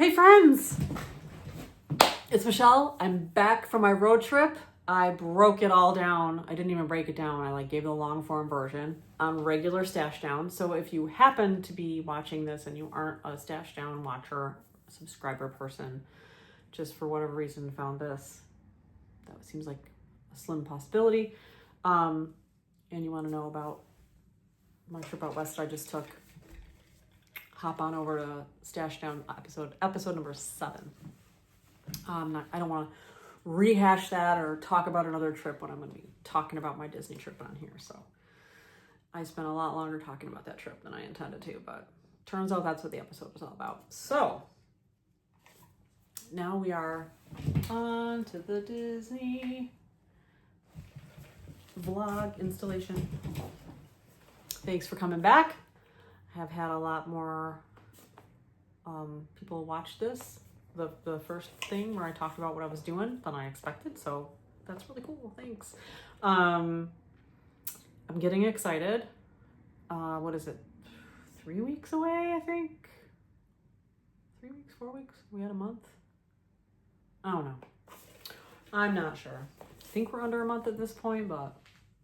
Hey friends, it's Michelle. I'm back from my road trip. I broke it all down. I didn't even break it down. I gave the long form version on regular Stash Down. So if you happen to be watching this and you aren't a Stash Down watcher, subscriber person, just for whatever reason found this, that seems like a slim possibility. And you want to know about my trip out west I just took, hop on over to Stash Down episode number 7. I don't want to rehash that or talk about another trip when I'm going to be talking about my Disney trip on here. So I spent a lot longer talking about that trip than I intended to, but turns out that's what the episode was all about. So now we are on to the Disney vlog installation. Thanks for coming back. I have had a lot more people watch this. The first thing where I talked about what I was doing than I expected, so that's really cool. Thanks. I'm getting excited. What is it? 3 weeks away, I think. 3 weeks, 4 weeks. We had a month. I don't know. I'm not sure. I think we're under a month at this point, but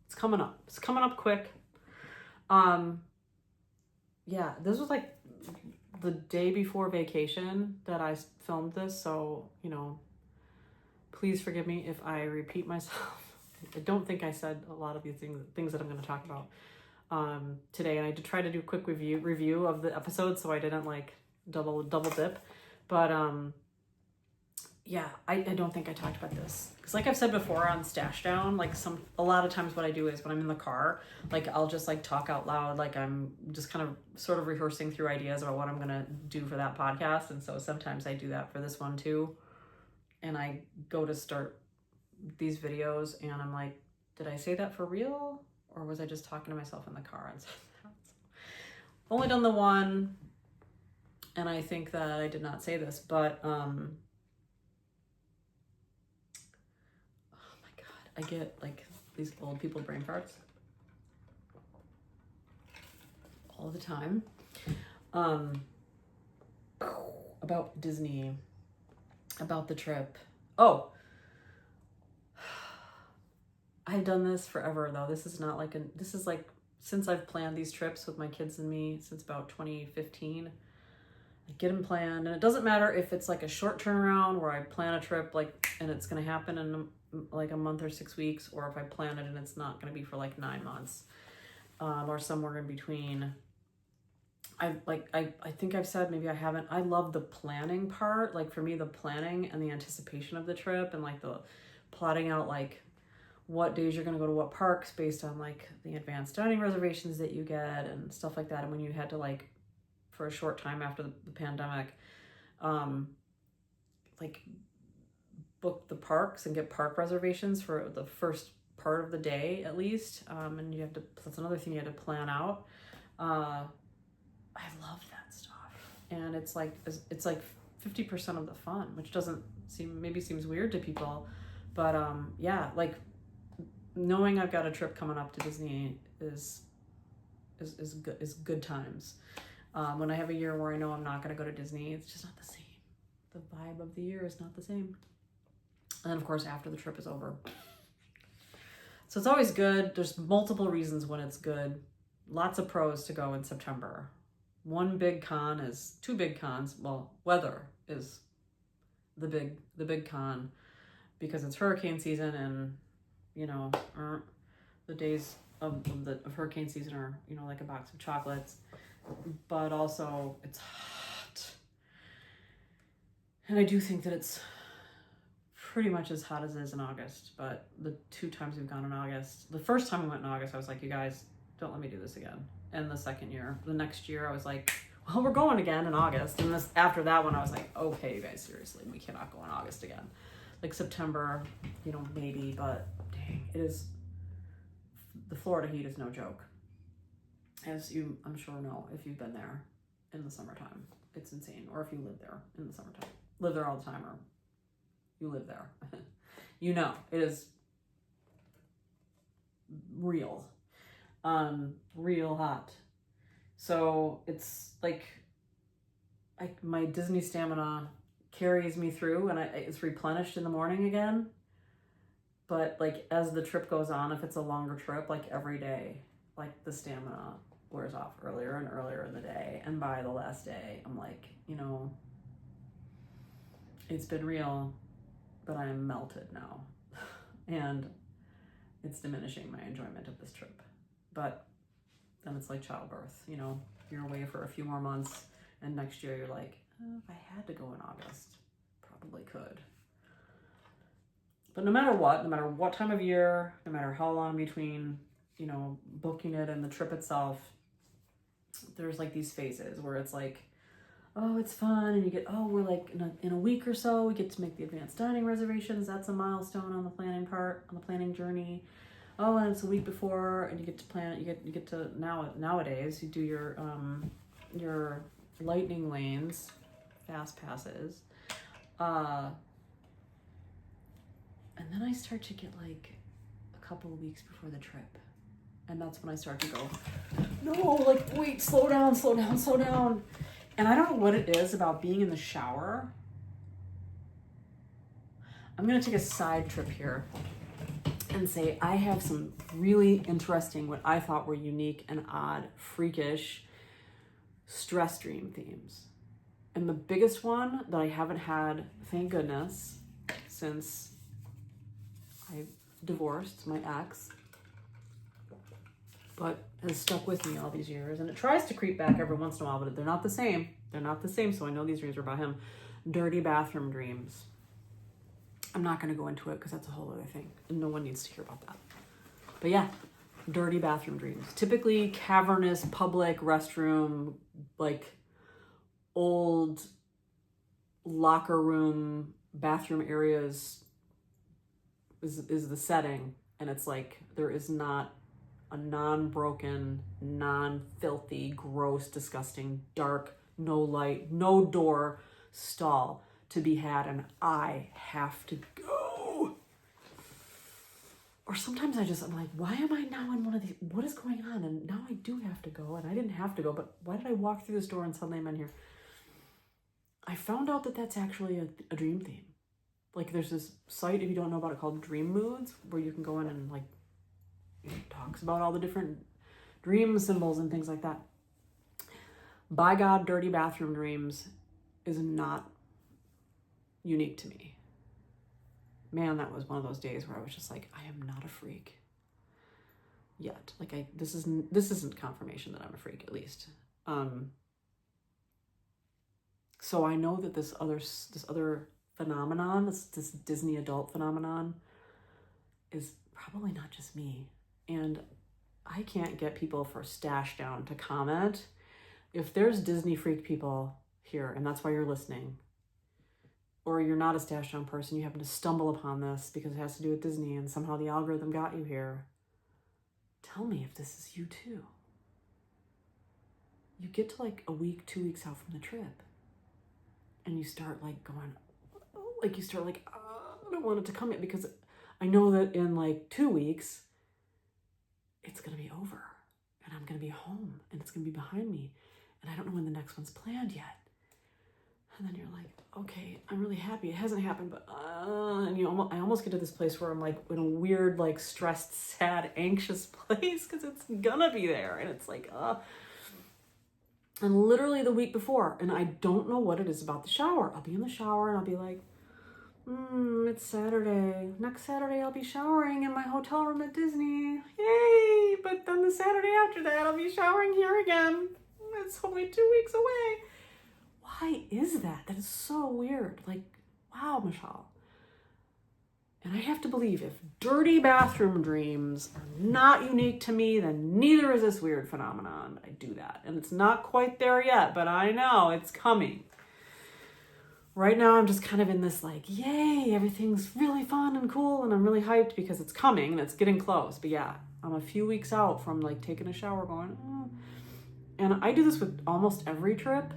it's coming up. It's coming up quick. Yeah, this was like the day before vacation that I filmed this, so, please forgive me if I repeat myself. I don't think I said a lot of these things that I'm going to talk about today, and I did try to do a quick review of the episode, so I didn't double dip, but yeah, I don't think I talked about this. Because like I've said before on Stash Down, a lot of times what I do is when I'm in the car, I'll just talk out loud, I'm just kind of sort of rehearsing through ideas about what I'm going to do for that podcast. And so sometimes I do that for this one too. And I go to start these videos and I'm like, did I say that for real? Or was I just talking to myself in the car? And so only done the one. And I think that I did not say this, but, I get these old people brain farts all the time. About Disney, about the trip. Oh, I've done this forever though. This is not since I've planned these trips with my kids and me since about 2015. I get them planned, and it doesn't matter if it's a short turnaround where I plan a trip and it's going to happen in a month or 6 weeks, or if I plan it and it's not going to be for 9 months, or somewhere in between. I think I've said, maybe I haven't, I love the planning part. For me, the planning and the anticipation of the trip, and the plotting out what days you're going to go to what parks based on the advanced dining reservations that you get and stuff like that. And when you had to for a short time after the pandemic, book the parks and get park reservations for the first part of the day at least, and that's another thing you had to plan out. I love that stuff, and it's 50% of the fun, which seems weird to people, but yeah, knowing I've got a trip coming up to Disney is good times. When I have a year where I know I'm not going to go to Disney, it's just not the same. The vibe of the year is not the same. And then, of course, after the trip is over. So it's always good. There's multiple reasons when it's good. Lots of pros to go in September. Two big cons. Well, weather is the big con because it's hurricane season, and the days of hurricane season are like a box of chocolates. But also it's hot, and I do think that it's pretty much as hot as it is in August. But the 2 times we've gone in August, the first time we went in August, I was like, you guys, don't let me do this again. And the next year I was like, well, we're going again in August. And after that one, I was like, okay, you guys, seriously, we cannot go in August again. September, maybe, but dang, it is, the Florida heat is no joke. As you, I'm sure, know if you've been there in the summertime. It's insane. Or if you live there in the summertime. Live there all the time, or you live there. It is real. Real hot. So it's my Disney stamina carries me through, and it's replenished in the morning again. But like as the trip goes on, if it's a longer trip, like every day, like the stamina wears off earlier and earlier in the day. And by the last day, I'm like, it's been real, but I am melted now. And it's diminishing my enjoyment of this trip. But then it's like childbirth, you're away for a few more months, and next year you're like, oh, if I had to go in August, probably could. But no matter what time of year, no matter how long between, booking it and the trip itself, there's like these phases where it's like, oh, it's fun. And you get, we're like in a week or so, we get to make the advanced dining reservations. That's a milestone on the planning journey. Oh, and it's a week you get to plan, you get to nowadays you do your lightning lanes, fast passes. And then I start to get like a couple of weeks before the trip. And that's when I start to go, no, like, wait, slow down. And I don't know what it is about being in the shower. I'm going to take a side trip here and say I have some really interesting, what I thought were unique and odd, freakish stress dream themes. And the biggest one that I haven't had, thank goodness, since I divorced my ex, but has stuck with me all these years, and it tries to creep back every once in a while, but they're not the same. So I know these dreams are about him. Dirty bathroom dreams. I'm not going to go into it because that's a whole other thing, and no one needs to hear about that. But yeah, dirty bathroom dreams. Typically cavernous public restroom, like old locker room bathroom areas is the setting, and it's like there is not a non-broken, non-filthy, gross, disgusting, dark, no light, no door stall to be had, and I have to go. Or sometimes I'm like, why am I now in one of these? What is going on? And now I do have to go, and I didn't have to go, but why did I walk through this door and suddenly I'm in here? I found out that that's actually a dream theme. Like there's this site, if you don't know about it, called Dream Moods, where you can go in and like it talks about all the different dream symbols and things like that. By God, dirty bathroom dreams is not unique to me. Man, that was one of those days where I was just like, I am not a freak yet. Like this isn't confirmation that I'm a freak, at least. So I know that this other phenomenon, this Disney adult phenomenon, is probably not just me. And I can't get people for Stash Down to comment. If there's Disney freak people here, and that's why you're listening, or you're not a Stash Down person, you happen to stumble upon this because it has to do with Disney and somehow the algorithm got you here, tell me if this is you too. You get to like a week, 2 weeks out from the trip, and you start like going, like you start like, I don't want it to come yet, because I know that in like 2 weeks, it's going to be over, and I'm going to be home, and it's going to be behind me, and I don't know when the next one's planned yet. And then you're like, okay, I'm really happy. It hasn't happened, but, and I almost get to this place where I'm like in a weird, like stressed, sad, anxious place because it's gonna be there. And it's like, and literally the week before, and I don't know what it is about the shower. I'll be in the shower and I'll be like, it's Saturday. Next Saturday, I'll be showering in my hotel room at Disney. Yay! But then the Saturday after that, I'll be showering here again. It's only 2 weeks away. Why is that? That is so weird. Like, wow, Michelle. And I have to believe if dirty bathroom dreams are not unique to me, then neither is this weird phenomenon. I do that. And it's not quite there yet, but I know it's coming. Right now, I'm just kind of in this like, yay, everything's really fun and cool. And I'm really hyped because it's coming and it's getting close. But yeah, I'm a few weeks out from like taking a shower going, And I do this with almost every trip.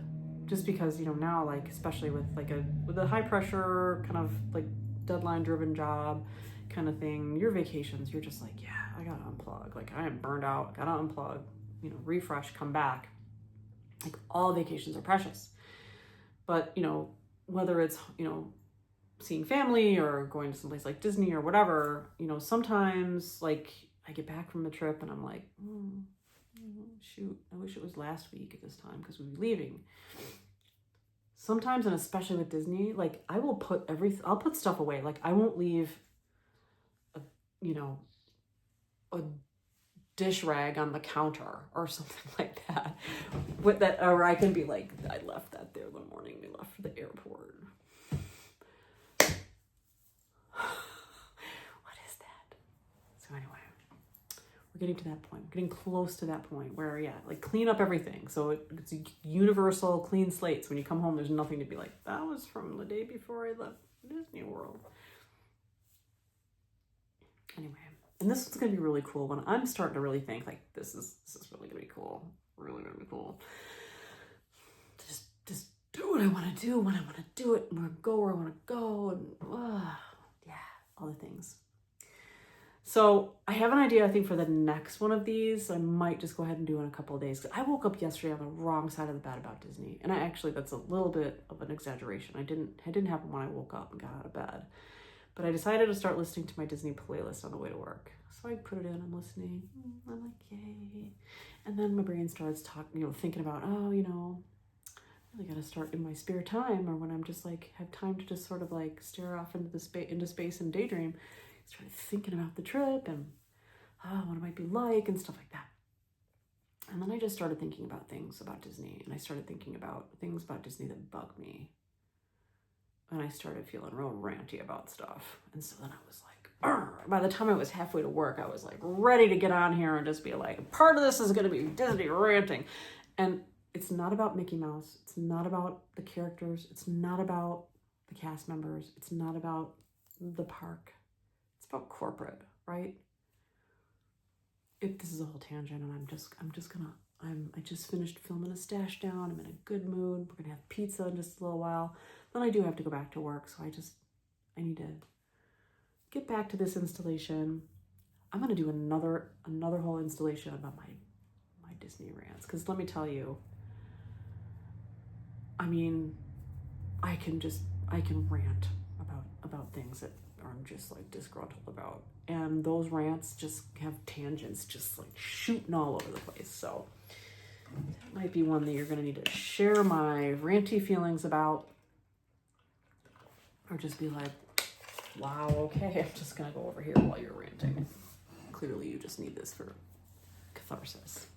Just because, now, like, especially with a high pressure kind of like deadline driven job kind of thing, your vacations, you're just like, yeah, I gotta unplug. Like, I am burned out, gotta unplug, refresh, come back. Like, all vacations are precious. But, you know, whether it's, you know, seeing family or going to someplace like Disney or whatever, you know, sometimes like I get back from the trip and I'm like, shoot, I wish it was last week at this time because we'd be leaving. Sometimes, and especially with Disney, like I will I'll put stuff away. Like I won't leave a dish rag on the counter or something like that. With that, or I can be like, I left that there the morning we left for the airport. What is that? So anyway, we're getting to that point. We're getting close to that point where, yeah, like clean up everything. So it's a universal clean slate. So when you come home, there's nothing to be like, that was from the day before I left Disney World. Anyway, and this is going to be really cool when I'm starting to really think like, this is really going to be cool. Really going to be cool. Just do what I want to do when I want to do it, and go where I want to go, and yeah, all the things. So I have an idea, I think, for the next one of these. I might just go ahead and do it in a couple of days. I woke up yesterday on the wrong side of the bed about Disney. And that's a little bit of an exaggeration. It didn't happen when I woke up and got out of bed. But I decided to start listening to my Disney playlist on the way to work. So I put it in, I'm listening. I'm like, yay. And then my brain starts talking, thinking about, I really got to start in my spare time, or when I'm just like, have time to just sort of like stare off into space and daydream. Started thinking about the trip and what it might be like and stuff like that. And then I just started thinking about things about Disney, and I started thinking about things about Disney that bugged me. And I started feeling real ranty about stuff. And so then I was like, argh. By the time I was halfway to work, I was like ready to get on here and just be like, part of this is going to be Disney ranting. And it's not about Mickey Mouse. It's not about the characters. It's not about the cast members. It's not about the park. It's about corporate, right? This is a whole tangent, and I just finished filming a stash down. I'm in a good mood. We're gonna have pizza in just a little while. Then I do have to go back to work, so I need to get back to this installation. I'm gonna do another whole installation about my Disney rants, because let me tell you, I mean, I can rant about things that I'm just like disgruntled about, and those rants just have tangents just like shooting all over the place. So that might be one that you're gonna need to share my ranty feelings about, or just be like, wow, okay, I'm just gonna go over here while you're ranting. Clearly you just need this for catharsis.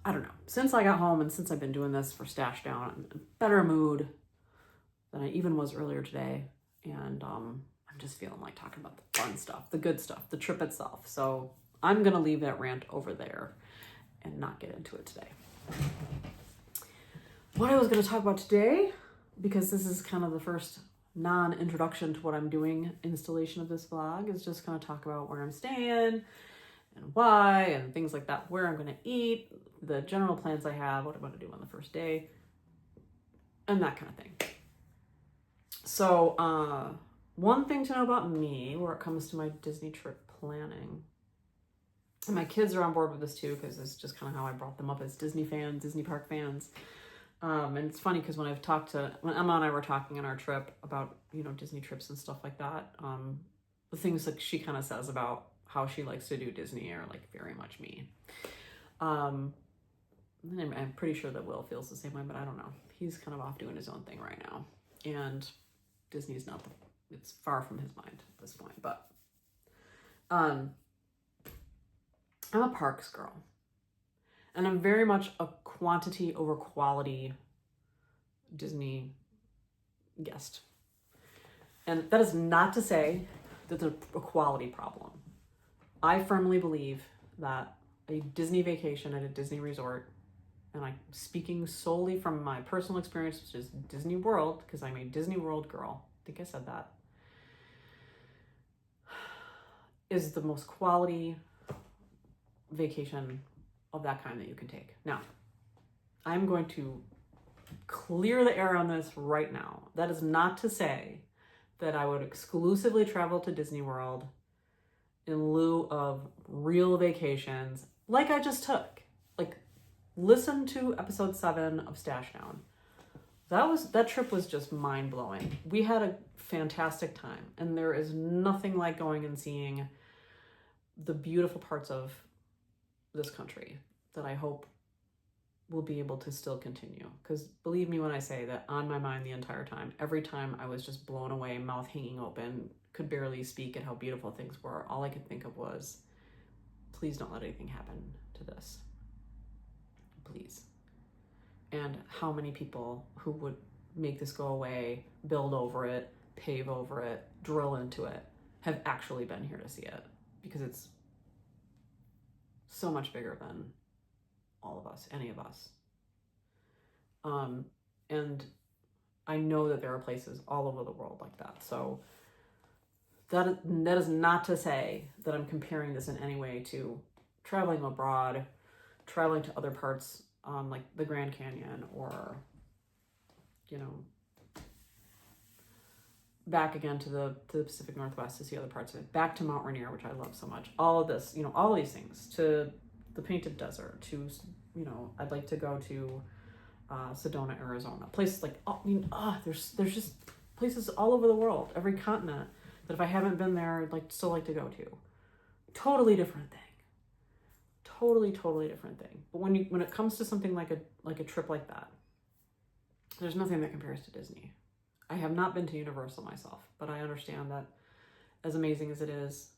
I don't know. Since I got home and since I've been doing this for Stash Down, I'm in a better mood than I even was earlier today. And I'm just feeling like talking about the fun stuff, the good stuff, the trip itself. So I'm going to leave that rant over there and not get into it today. What I was going to talk about today, because this is kind of the first non-introduction to what I'm doing installation of this vlog, is just going to talk about where I'm staying and why and things like that, where I'm going to eat, the general plans I have, what I'm going to do on the first day, and that kind of thing. So one thing to know about me where it comes to my Disney trip planning, and my kids are on board with this too, because it's just kind of how I brought them up as Disney fans, Disney park fans. And it's funny because when Emma and I were talking on our trip about, Disney trips and stuff like that, the things that she kind of says about how she likes to do Disney are like very much me. I'm pretty sure that Will feels the same way, but I don't know. He's kind of off doing his own thing right now. And Disney's it's far from his mind at this point, but I'm a parks girl, and I'm very much a quantity over quality Disney guest. And that is not to say that there's a quality problem. I firmly believe that a Disney vacation at a Disney resort, and I'm speaking solely from my personal experience, which is Disney World, because I'm a Disney World girl, I think I said that, is the most quality vacation of that kind that you can take. Now, I'm going to clear the air on this right now. That is not to say that I would exclusively travel to Disney World in lieu of real vacations like I just took. Like, listen to episode 7 of Stash Down. that trip was just mind-blowing. We had a fantastic time, and there is nothing like going and seeing the beautiful parts of this country that I hope will be able to still continue. Because believe me when I say that, on my mind the entire time, every time I was just blown away, mouth hanging open, could barely speak at how beautiful things were. All I could think of was, please don't let anything happen to this. Please. And how many people who would make this go away, build over it, pave over it, drill into it, have actually been here to see it, because it's so much bigger than all of us, any of us. And I know that there are places all over the world like that. So that is not to say that I'm comparing this in any way to traveling abroad, traveling to other parts, like the Grand Canyon, or, you know, back again to the Pacific Northwest to see other parts of it, back to Mount Rainier, which I love so much. All of this, you know, all of these things, to the Painted Desert, to, you know, I'd like to go to Sedona, Arizona, places like, there's just places all over the world, every continent, that if I haven't been there, I'd still like to go to. Totally different thing. Totally different thing. But when it comes to something like a trip like that, there's nothing that compares to Disney. I have not been to Universal myself, but I understand that as amazing as it is,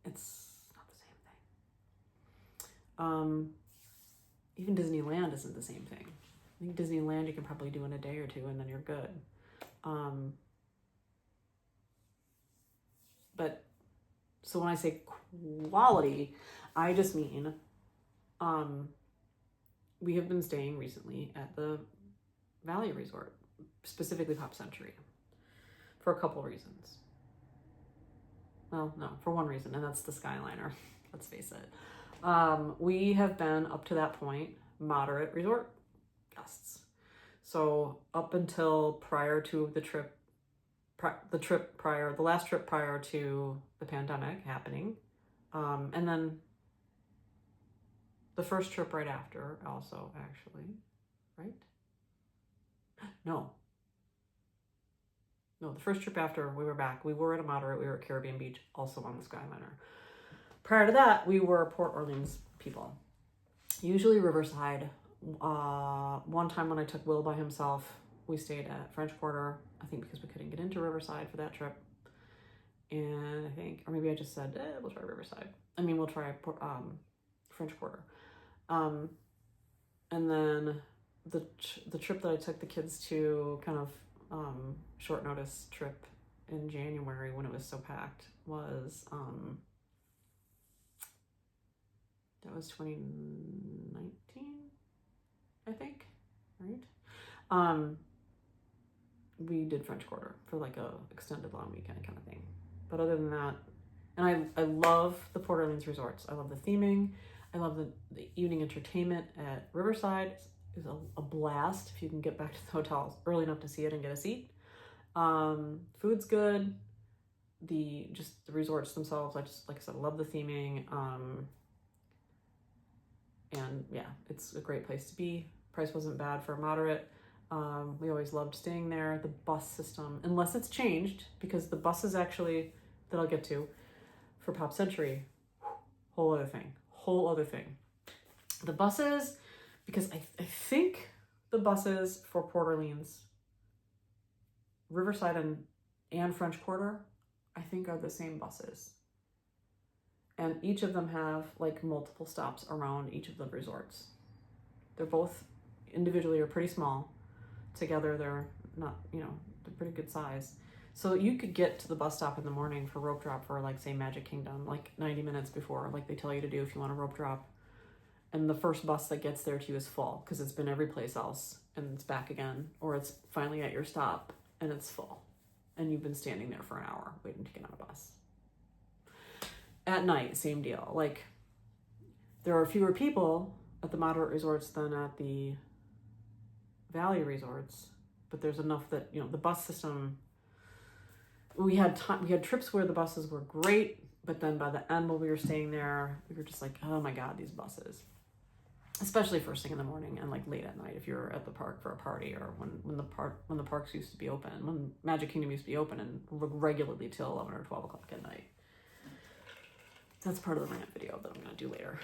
it's not the same thing. Even Disneyland isn't the same thing. I think Disneyland you can probably do in a day or two and then you're good. But so when I say quality, I just mean we have been staying recently at the Valley Resort, specifically Pop Century, for a couple reasons. Well, no, for one reason, and that's the Skyliner. Let's face it. We have been, up to that point, moderate resort guests. So up until prior to the last trip prior to the pandemic happening, and then the first trip right after also, actually, right? No, the first trip after we were back, we were at a moderate, we were at Caribbean Beach, also on the Skyliner. Prior to that, we were Port Orleans people. Usually Riverside. One time when I took Will by himself, we stayed at French Quarter, I think because we couldn't get into Riverside for that trip. And I think, or maybe I just said, we'll try Riverside. We'll try French Quarter. And then the trip that I took the kids to, kind of short notice trip in January when it was so packed, was that was 2019, I think, right? We did French Quarter for like a extended long weekend kind of thing. But other than that, and I love the Port Orleans resorts. I love the theming. I love the evening entertainment at Riverside. Is a blast if you can get back to the hotel early enough to see it and get a seat. Food's good. The resorts themselves, like I said, I love the theming. And yeah, it's a great place to be. Price wasn't bad for a moderate. We always loved staying there. The bus system, unless it's changed, because the buses actually, that I'll get to, for Pop Century, whole other thing. The buses, because I think the buses for Port Orleans, Riverside and French Quarter, I think are the same buses. And each of them have like multiple stops around each of the resorts. They're both individually are pretty small. Together they're not, they're pretty good size. So you could get to the bus stop in the morning for rope drop for, like, say, Magic Kingdom, like 90 minutes before, like they tell you to do if you want a rope drop. And the first bus that gets there to you is full because it's been every place else and it's back again, or it's finally at your stop and it's full. And you've been standing there for an hour waiting to get on a bus. At night, same deal. Like, there are fewer people at the moderate resorts than at the Valley resorts, but there's enough that, the bus system, we had trips where the buses were great, but then by the end while we were staying there, we were just like, oh my God, these buses. especially first thing in the morning and like late at night if you're at the park for a party, or when the parks used to be open, when Magic Kingdom used to be open and regularly till 11 or 12 o'clock at night. That's part of the rant video that I'm gonna do later.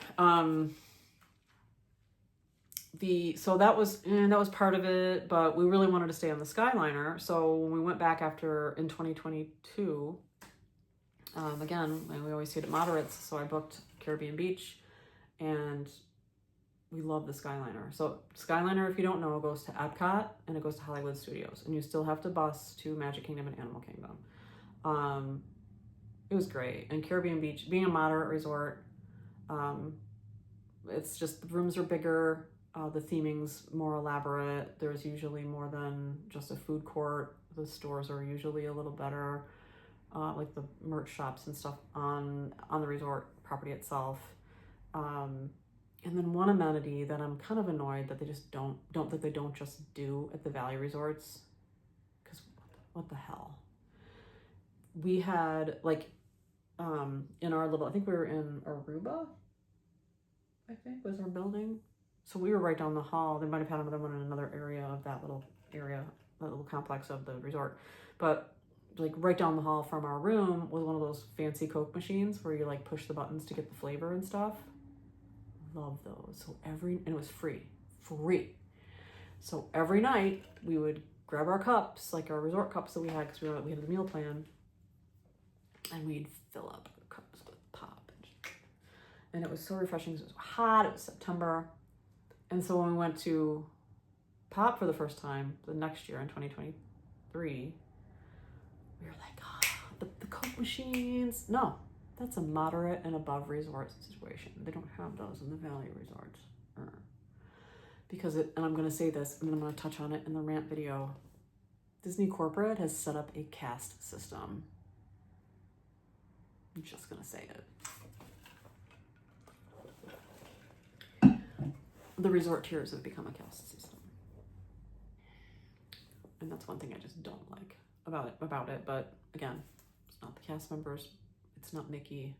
So that was part of it, but we really wanted to stay on the Skyliner. So when we went back after in 2022, again, and we always stayed at moderates, so I booked Caribbean Beach, and we love the Skyliner. So Skyliner, if you don't know, goes to Epcot and it goes to Hollywood Studios, and you still have to bus to Magic Kingdom and Animal Kingdom. It was great. And Caribbean Beach, being a moderate resort, it's just the rooms are bigger, the theming's more elaborate. There's usually more than just a food court. The stores are usually a little better, like the merch shops and stuff on the resort property itself. And then one amenity that I'm kind of annoyed that they just don't just do at the Valley resorts, because what the hell? We had like in our little, I think we were in Aruba, I think was our building. So we were right down the hall. They might have had another one in another area of that little complex of the resort. But like right down the hall from our room was one of those fancy Coke machines where you like push the buttons to get the flavor and stuff. Love those. So and it was free. So every night we would grab our cups, like our resort cups that we had, because we had the meal plan, and we'd fill up the cups with pop. And it was so refreshing. It was hot. It was September. And so when we went to pop for the first time the next year in 2023, we were like, the Coke machines. No, that's a moderate and above resort situation. They don't have those in the Valley resorts. Because and I'm going to say this, and I'm going to touch on it in the rant video. Disney corporate has set up a caste system. I'm just going to say it. The resort tiers have become a caste system. And that's one thing I just don't like about it. But again, it's not the cast members. It's not Mickey.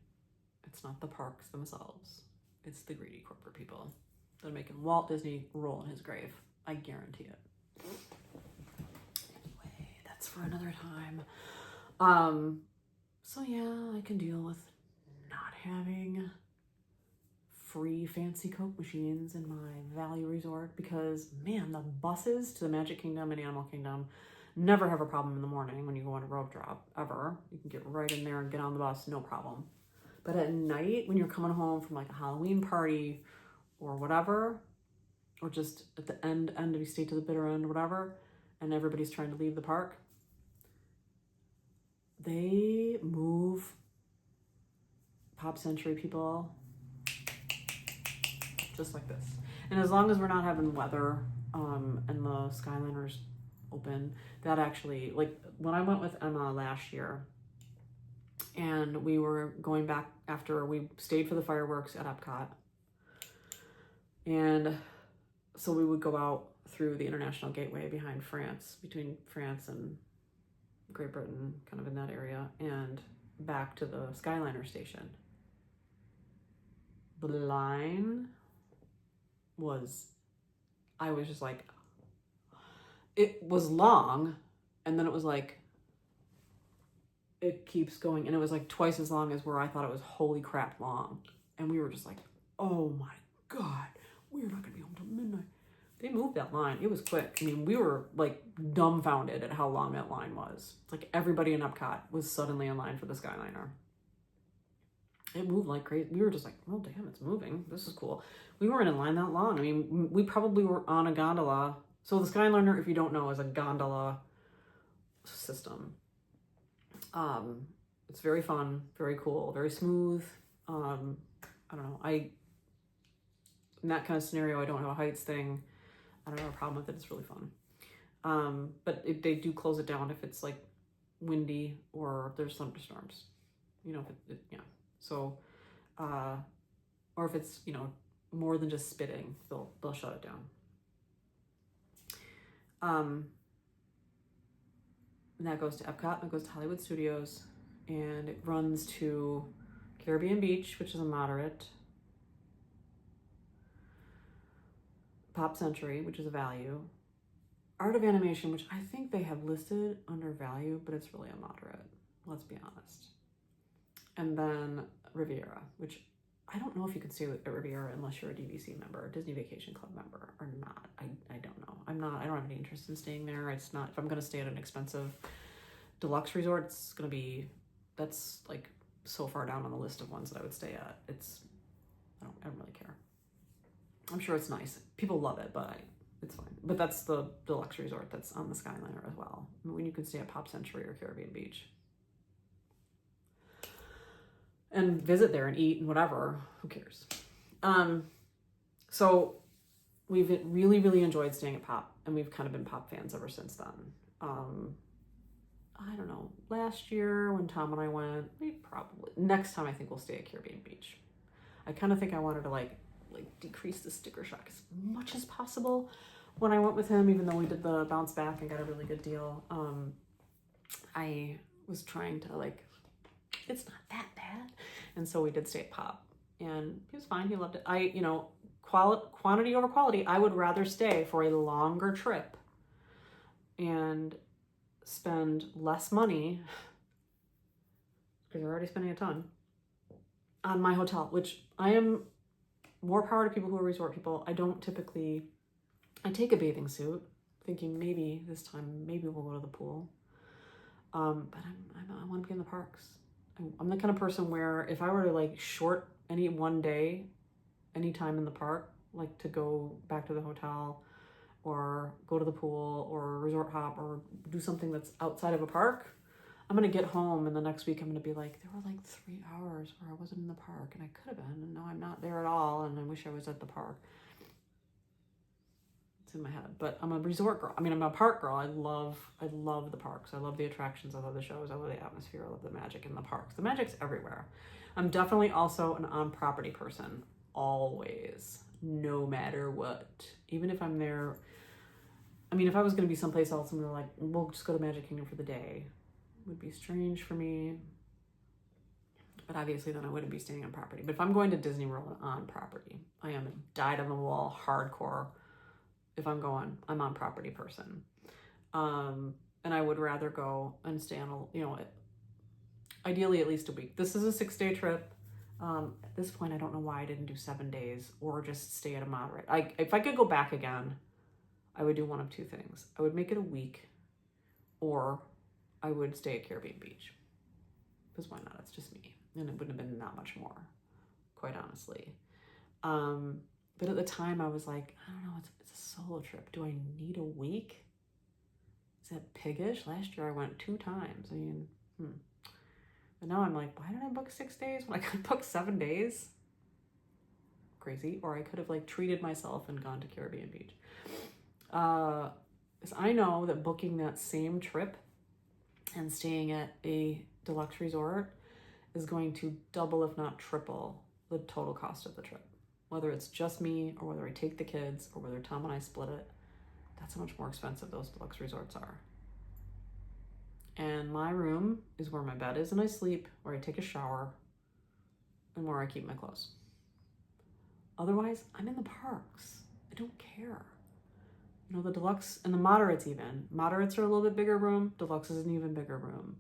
It's not the parks themselves. It's the greedy corporate people that are making Walt Disney roll in his grave. I guarantee it. Anyway, that's for another time. So yeah, I can deal with not having free fancy Coke machines in my Valley resort, because man, the buses to the Magic Kingdom and Animal Kingdom never have a problem in the morning when you go on a rope drop, ever. You can get right in there and get on the bus, no problem. But at night, when you're coming home from like a Halloween party or whatever, or just at the end of you stay to the bitter end or whatever, and everybody's trying to leave the park, they move Pop Century people just like this. And as long as we're not having weather and the Skyliner's open, that actually, like when I went with Emma last year and we were going back after we stayed for the fireworks at Epcot, and so we would go out through the International Gateway behind France, between France and Great Britain, kind of in that area, and back to the Skyliner station. The line I was just like, it was long, and then it was like, it keeps going, and it was like twice as long as where I thought it was holy crap long. And we were just like, oh my God, we're not gonna be home till midnight. They moved that line. It was quick. I mean, we were like dumbfounded at how long that line was. It's like everybody in Epcot was suddenly in line for the Skyliner. It moved like crazy. We were just like, oh damn, it's moving. This is cool. We weren't in line that long. I mean, we probably were on a gondola. So the Skyliner, if you don't know, is a gondola system. It's very fun, very cool, very smooth. I don't know. In that kind of scenario, I don't have a heights thing. I don't have a problem with it. It's really fun. But they do close it down if it's like windy or if there's thunderstorms. You know, yeah. So, or if it's, you know, more than just spitting, they'll shut it down. And that goes to Epcot, and it goes to Hollywood Studios, and it runs to Caribbean Beach, which is a moderate. Pop Century, which is a value. Art of Animation, which I think they have listed under value, but it's really a moderate, let's be honest. And then Riviera, which I don't know if you could stay at Riviera unless you're a DVC member, Disney Vacation Club member, or not. I don't know. I don't have any interest in staying there. It's not, if I'm going to stay at an expensive deluxe resort, it's going to be, that's like so far down on the list of ones that I would stay at. I don't really care. I'm sure it's nice. People love it, but it's fine. But that's the deluxe resort that's on the Skyliner as well. When you can stay at Pop Century or Caribbean Beach. And visit there and eat and whatever, who cares? So we've really, really enjoyed staying at Pop, and we've kind of been Pop fans ever since then. I don't know, last year when Tom and I went, next time I think we'll stay at Caribbean Beach. I kind of think I wanted to like decrease the sticker shock as much as possible when I went with him, even though we did the bounce back and got a really good deal. I was trying to it's not that bad. And so we did stay at Pop, and he was fine. He loved it. Quantity over quality. I would rather stay for a longer trip and spend less money, because you're already spending a ton, on my hotel, which I am more power to people who are resort people. I take a bathing suit thinking maybe this time, maybe we'll go to the pool. But I want to be in the parks. I'm the kind of person where if I were to short any one day, any time in the park, to go back to the hotel or go to the pool or resort hop or do something that's outside of a park, I'm going to get home and the next week I'm going to be like, there were 3 hours where I wasn't in the park and I could have been, and now I'm not there at all, and I wish I was at the park. It's in my head. But I'm a resort girl. I'm a park girl. I love the parks. I love the attractions. I love the shows. I love the atmosphere. I love the magic in the parks. The magic's everywhere. I'm definitely also an on-property person. Always. No matter what. Even if I'm there. If I was going to be someplace else and we were like, we'll just go to Magic Kingdom for the day, it would be strange for me. But obviously then I wouldn't be staying on property. But if I'm going to Disney World on property, I am a dyed-on-the-wall hardcore. If I'm going, I'm on property person. And I would rather go and stay on ideally at least a week. This is a 6-day trip. At this point, I don't know why I didn't do 7 days or just stay at a moderate. If I could go back again, I would do one of two things. I would make it a week, or I would stay at Caribbean Beach. Because why not? It's just me. And it wouldn't have been that much more, quite honestly. But at the time I was like, I don't know, it's a solo trip. Do I need a week? Is that piggish? Last year I went 2 times. But now I'm like, why did I book 6 days when I could book 7 days? Crazy. Or I could have treated myself and gone to Caribbean Beach. Because I know that booking that same trip and staying at a deluxe resort is going to double, if not triple, the total cost of the trip. Whether it's just me or whether I take the kids or whether Tom and I split it, that's how much more expensive those deluxe resorts are. And my room is where my bed is and I sleep, where I take a shower, and where I keep my clothes. Otherwise, I'm in the parks. I don't care. The deluxe and the moderates even. Moderates are a little bit bigger room. Deluxe is an even bigger room.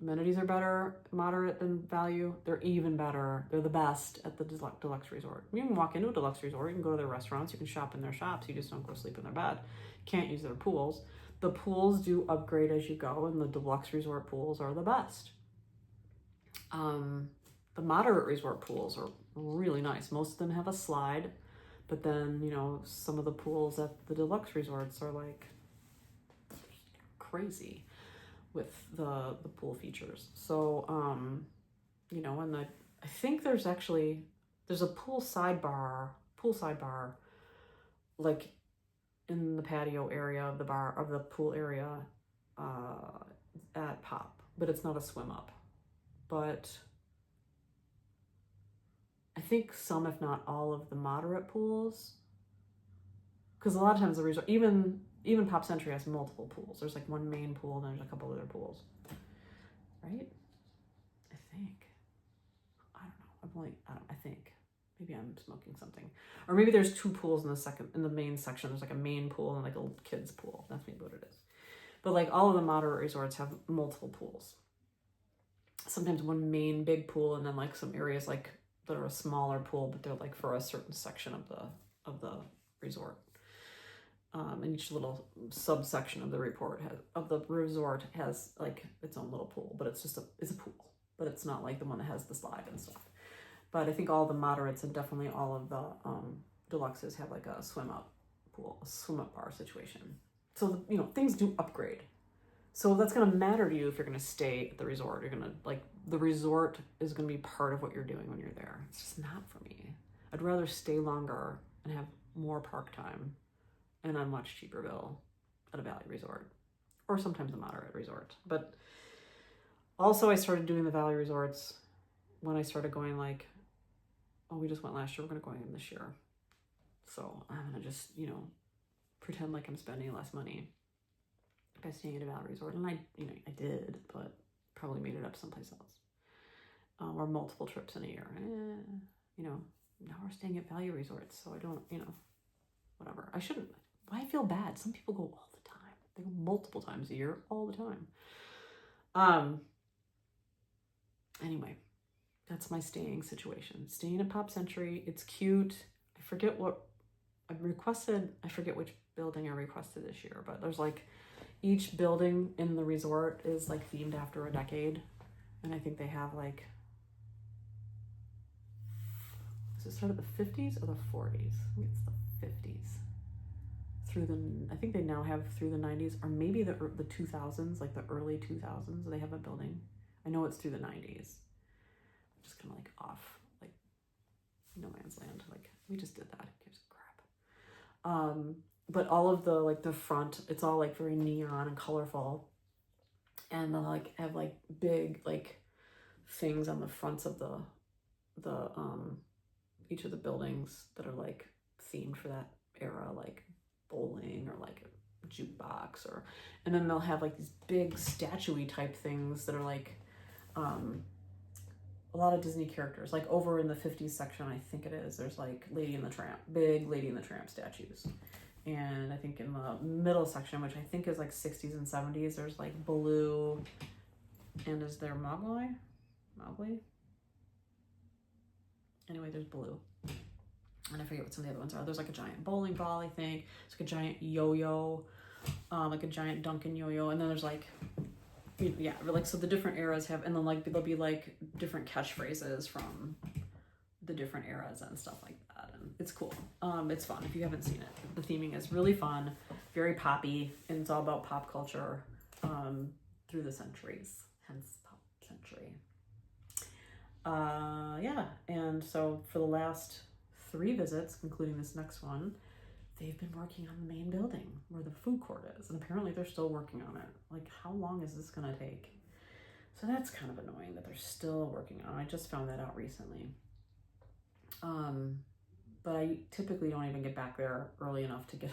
Amenities are better, moderate than value. They're even better. They're the best at the deluxe resort. You can walk into a deluxe resort. You can go to their restaurants. You can shop in their shops. You just don't go sleep in their bed. You can't use their pools. The pools do upgrade as you go, and the deluxe resort pools are the best. The moderate resort pools are really nice. Most of them have a slide, but then, some of the pools at the deluxe resorts are crazy with the pool features. So, and I think there's a pool sidebar, in the patio area of the pool area, at Pop, but it's not a swim up. But I think some, if not all, of the moderate pools, because a lot of times the resort, even Pop Century has multiple pools. There's one main pool, and there's a couple other pools, right? I think. I don't know. I think maybe I'm smoking something. Or maybe there's 2 pools in the main section. There's like a main pool and like a kid's pool. That's maybe what it is. But like all of the moderate resorts have multiple pools. Sometimes one main big pool and then like some areas like that are a smaller pool, but they're like for a certain section of the resort. And each little subsection of the resort has like its own little pool, but it's a pool, but it's not like the one that has the slide and stuff. But I think all the moderates and definitely all of the deluxes have like a swim up bar situation. So things do upgrade. So that's gonna matter to you if you're gonna stay at the resort. You're gonna the resort is gonna be part of what you're doing when you're there. It's just not for me. I'd rather stay longer and have more park time and a much cheaper bill at a Valley resort, or sometimes a moderate resort. But also I started doing the Valley resorts when I started going like, oh, we just went last year, we're gonna go again this year. So I'm gonna just, pretend like I'm spending less money by staying at a Valley resort. And I did, but probably made it up someplace else. Or multiple trips in a year. Now we're staying at Valley resorts, so I don't, whatever. I shouldn't. Why feel bad? Some people go all the time. They go multiple times a year, all the time. Anyway, that's my staying situation. Staying at Pop Century. It's cute. I forget which building I requested this year, but there's like each building in the resort is like themed after a decade. And I think they have like, does it start at the 50s or the 40s? I think it's the 50s. I think they now have through the 90s, or maybe the 2000s, like the early 2000s, they have a building. I know it's through the 90s. Just kind of like off, like no man's land. Like we just did that. Who gives a crap? But all of the front, it's all like very neon and colorful, and they'll like have like big like things on the fronts of the each of the buildings that are like themed for that era, like bowling or like a jukebox, and then they'll have like these big statue-y type things that are like a lot of Disney characters. Like over in the 50s section, I think it is, there's like big Lady and the Tramp statues. And I think in the middle section, which I think is like 60s and 70s, there's like Baloo, and is there Mowgli? Anyway, there's Baloo. And I forget what some of the other ones are. There's like a giant bowling ball, I think. It's like a giant yo-yo, like a giant Duncan yo-yo. And then there's like, so the different eras have, and then like there'll be like different catchphrases from the different eras and stuff like that. And it's cool. It's fun if you haven't seen it. The theming is really fun, very poppy, and it's all about pop culture through the centuries, hence Pop Century. And so for the last 3 visits, including this next one, they've been working on the main building where the food court is, and apparently they're still working on it. Like, how long is this gonna take? So that's kind of annoying that they're still working on it. I just found that out recently. But I typically don't even get back there early enough to get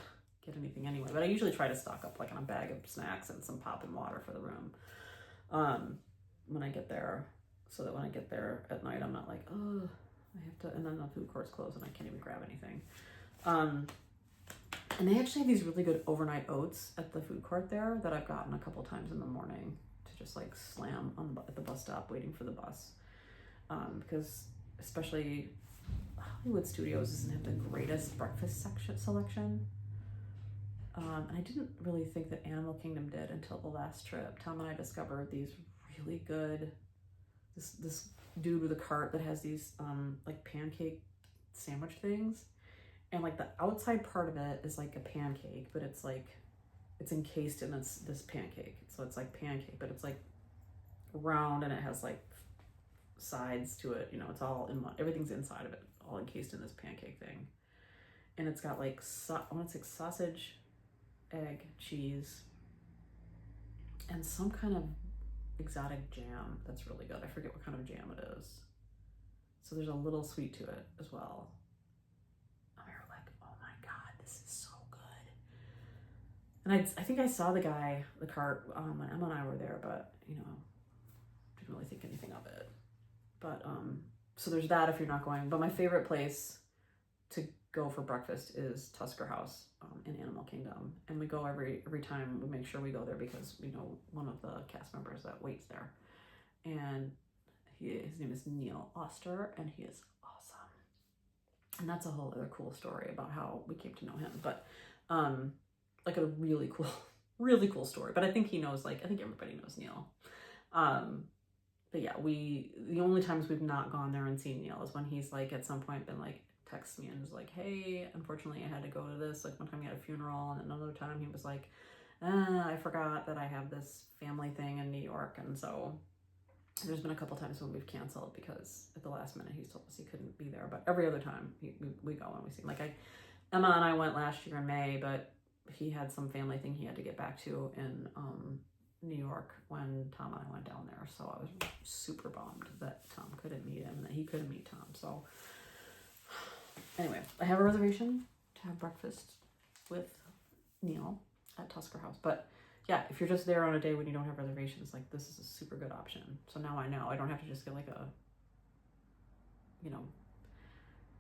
anything anyway. But I usually try to stock up like on a bag of snacks and some pop and water for the room when I get there, so that when I get there at night, I'm not like, oh, I have to, and then the food court's closed and I can't even grab anything. And they actually have these really good overnight oats at the food court there that I've gotten a couple times in the morning to just like slam at the bus stop waiting for the bus. Because especially Hollywood Studios doesn't have the greatest breakfast selection. And I didn't really think that Animal Kingdom did until the last trip. Tom and I discovered these really good, this dude with a cart that has these like pancake sandwich things. And like the outside part of it is like a pancake, but it's like, it's encased in this pancake. So it's like pancake, but it's like round and it has like sides to it. It's all everything's inside of it, all encased in this pancake thing. And it's got like, I want to say sausage, egg, cheese, and some kind of exotic jam that's really good. I forget what kind of jam it is. So there's a little sweet to it as well. And I think I saw the cart when Emma and I were there, but didn't really think anything of it. But so there's that if you're not going. But my favorite place to go for breakfast is Tusker House in Animal Kingdom, and we go every time. We make sure we go there because we know one of the cast members that waits there, and his name is Neil Oster, and he is awesome. And that's a whole other cool story about how we came to know him. But like a really cool story. But I think he knows, like, I think everybody knows Neil. But yeah, the only times we've not gone there and seen Neil is when he's like at some point been like, texts me and is like, hey, unfortunately I had to go to this. Like one time he had a funeral, and another time he was like, I forgot that I have this family thing in New York. And so there's been a couple times when we've canceled because at the last minute he's told us he couldn't be there. But every other time we go and we see him. Like Emma and I went last year in May, but he had some family thing he had to get back to in New York when Tom and I went down there. So I was super bummed that Tom couldn't meet him and that he couldn't meet Tom. So anyway, I have a reservation to have breakfast with Neil at Tusker House. But yeah, if you're just there on a day when you don't have reservations, like this is a super good option. So now I know I don't have to just get like a,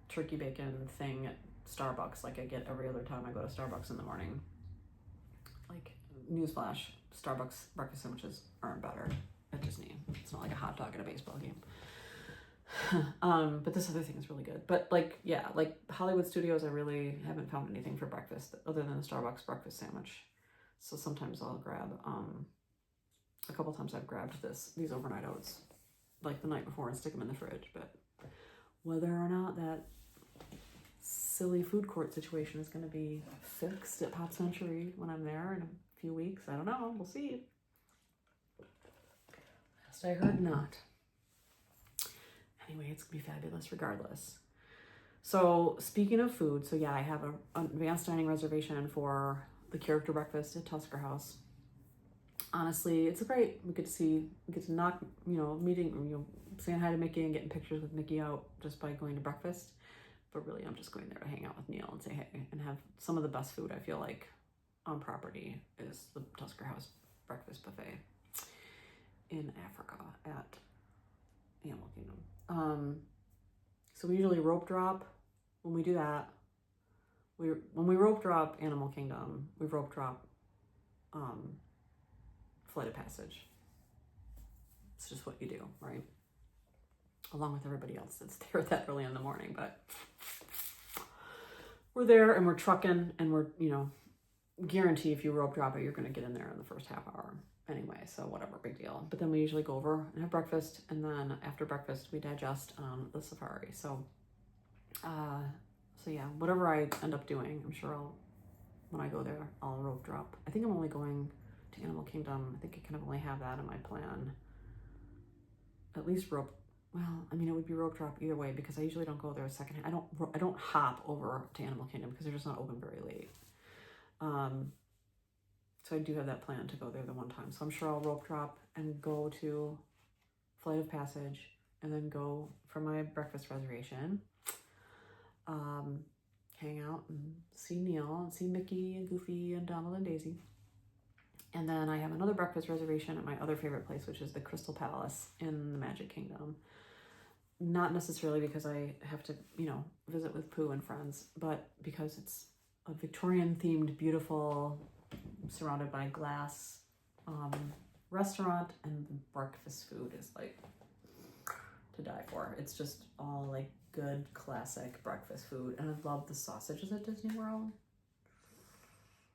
turkey bacon thing at Starbucks like I get every other time I go to Starbucks in the morning. Like, newsflash, Starbucks breakfast sandwiches aren't better at Disney. It's not like a hot dog at a baseball game. But this other thing is really good. But like, yeah, like Hollywood Studios, I really haven't found anything for breakfast other than the Starbucks breakfast sandwich. So sometimes I'll grab, a couple times I've grabbed these overnight oats like the night before and stick them in the fridge. But whether or not that silly food court situation is going to be fixed at Pop Century when I'm there in a few weeks, I don't know. We'll see. Last I heard, not. Anyway, it's going to be fabulous regardless. So speaking of food, so yeah, I have an advanced dining reservation for the character breakfast at Tusker House. Honestly, it's great. We get to knock, meeting, saying hi to Mickey and getting pictures with Mickey out just by going to breakfast. But really, I'm just going there to hang out with Neil and say hey and have some of the best food I feel like on property is the Tusker House breakfast buffet in Africa at Animal Kingdom. So we usually rope drop when we do that. When we rope drop Animal Kingdom, we rope drop Flight of Passage. It's just what you do, right? Along with everybody else that's there that early in the morning, but we're there and we're trucking and we're, guarantee if you rope drop it, you're going to get in there in the first half hour anyway. So whatever, big deal. But then we usually go over and have breakfast. And then after breakfast, we digest on the safari. So yeah, whatever I end up doing, I'm sure when I go there, I'll rope drop. I think I'm only going to Animal Kingdom. I think I can only have that in my plan. At least rope. Well, I mean, it would be rope drop either way because I usually don't go there a second. I don't hop over to Animal Kingdom because they're just not open very late. So I do have that plan to go there the one time. So I'm sure I'll rope drop and go to Flight of Passage and then go for my breakfast reservation. Hang out and see Neil and see Mickey and Goofy and Donald and Daisy. And then I have another breakfast reservation at my other favorite place, which is the Crystal Palace in the Magic Kingdom. Not necessarily because I have to, visit with Pooh and friends, but because it's a Victorian-themed, beautiful, surrounded by glass restaurant, and the breakfast food is like to die for. It's just all like good, classic breakfast food, and I love the sausages at Disney World.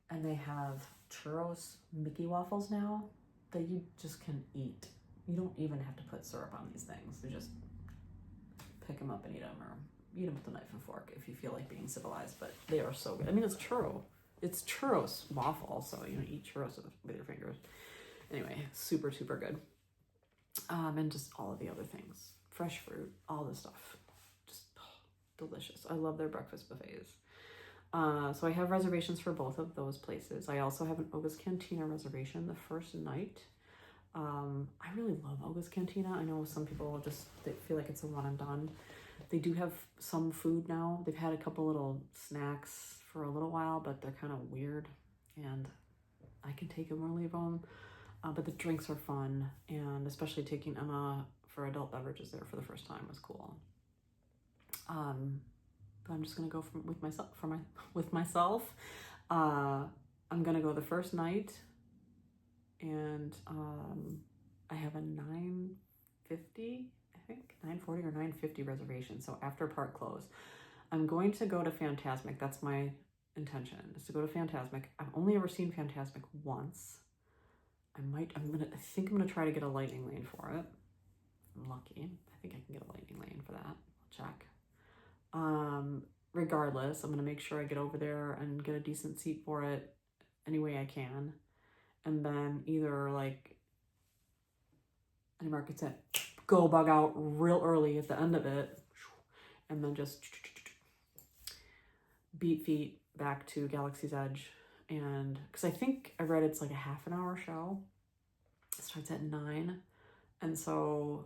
And they have churros Mickey waffles now that you just can eat. You don't even have to put syrup on these things. You just pick them up and eat them, or eat them with a knife and fork if you feel like being civilized. But they are so good. I mean, it's churros waffle, so eat churros with your fingers. Anyway, super, super good. And just all of the other things, fresh fruit, all this stuff, just delicious. I love their breakfast buffets. So I have reservations for both of those places. I also have an Oga's Cantina reservation the first night. I really love Oga's Cantina. I know some people they feel like it's a one and done. They do have some food now. They've had a couple little snacks for a little while, but they're kind of weird, and I can take them or leave them. But the drinks are fun, and especially taking Emma for adult beverages there for the first time was cool. But I'm just gonna go with myself. I'm gonna go the first night, and I have a 9:50, I think 9:40 or 9:50 reservation. So after park close, I'm going to go to Fantasmic. That's my intention, is to go to Fantasmic. I've only ever seen Fantasmic once. I think I'm gonna try to get a lightning lane for it. I'm lucky. I think I can get a lightning lane for that. I'll check. Regardless, I'm gonna make sure I get over there and get a decent seat for it any way I can. And then either like any market set, go bug out real early at the end of it, and then just beat feet back to Galaxy's Edge. And because I think I read it's like a half an hour show. It starts at 9. And so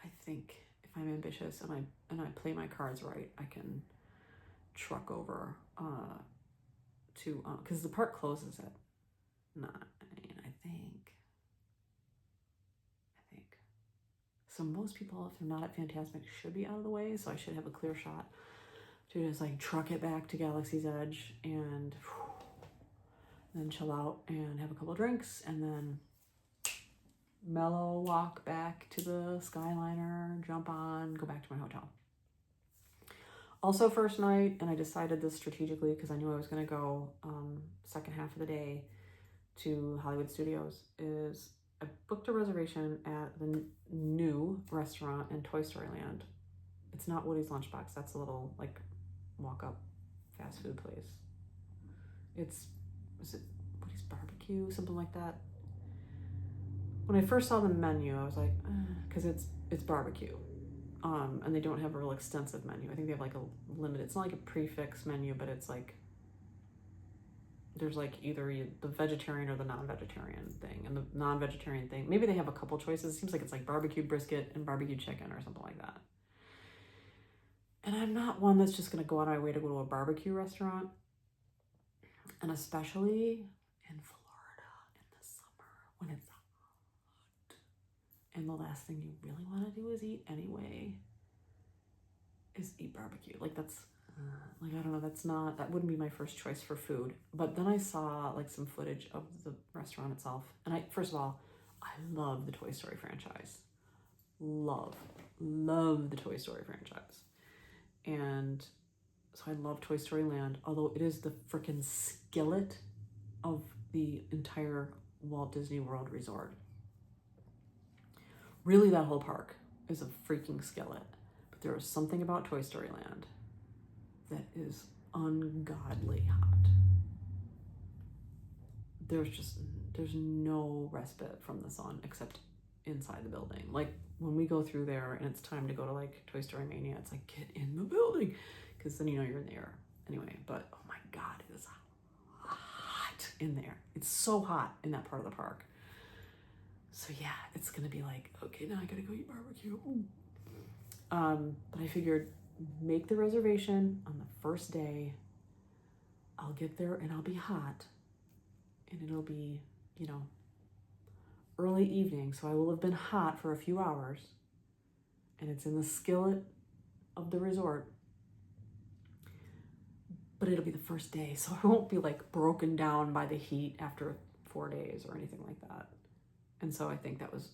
I think if I'm ambitious and I play my cards right, I can truck over to because the park closes at 9, I think. So most people, if they're not at Fantasmic, should be out of the way. So I should have a clear shot to just like truck it back to Galaxy's Edge and then chill out and have a couple drinks, and then mellow walk back to the Skyliner, jump on, go back to my hotel. Also first night, and I decided this strategically because I knew I was going to go second half of the day to Hollywood Studios, is I booked a reservation at the new restaurant in Toy Story Land. It's not Woody's Lunchbox. That's a little like walk up fast food place. Is it Woody's Barbecue? Something like that. When I first saw the menu, I was like, because it's barbecue. And they don't have a real extensive menu. I think they have like a limited, it's not like a prefix menu, but it's like, there's like either the vegetarian or the non-vegetarian thing. And the non-vegetarian thing, maybe they have a couple choices. It seems like it's like barbecue brisket and barbecue chicken or something like that. And I'm not one that's just gonna go out of my way to go to a barbecue restaurant. And especially in Florida in the summer when it's hot. And the last thing you really wanna do is eat anyway, is eat barbecue. Like that's, like, I don't know, that wouldn't be my first choice for food. But then I saw like some footage of the restaurant itself. And first of all, I love the Toy Story franchise. Love the Toy Story franchise. And so I love Toy Story Land, although it is the freaking skillet of the entire Walt Disney World Resort. Really, that whole park is a freaking skillet. But there is something about Toy Story Land that is ungodly hot. There's no respite from the sun except inside the building. Like when we go through there and it's time to go to like Toy Story Mania, it's like, get in the building, because then you know you're in the air anyway. But oh my God, it is hot in there. It's so hot in that part of the park. So yeah, it's gonna be like, okay, now I gotta go eat barbecue. But I figured, make the reservation on the first day. I'll get there and I'll be hot, and it'll be, you know, early evening, so I will have been hot for a few hours, and it's in the skillet of the resort, but it'll be the first day, so I won't be like broken down by the heat after 4 days or anything like that. And so I think that was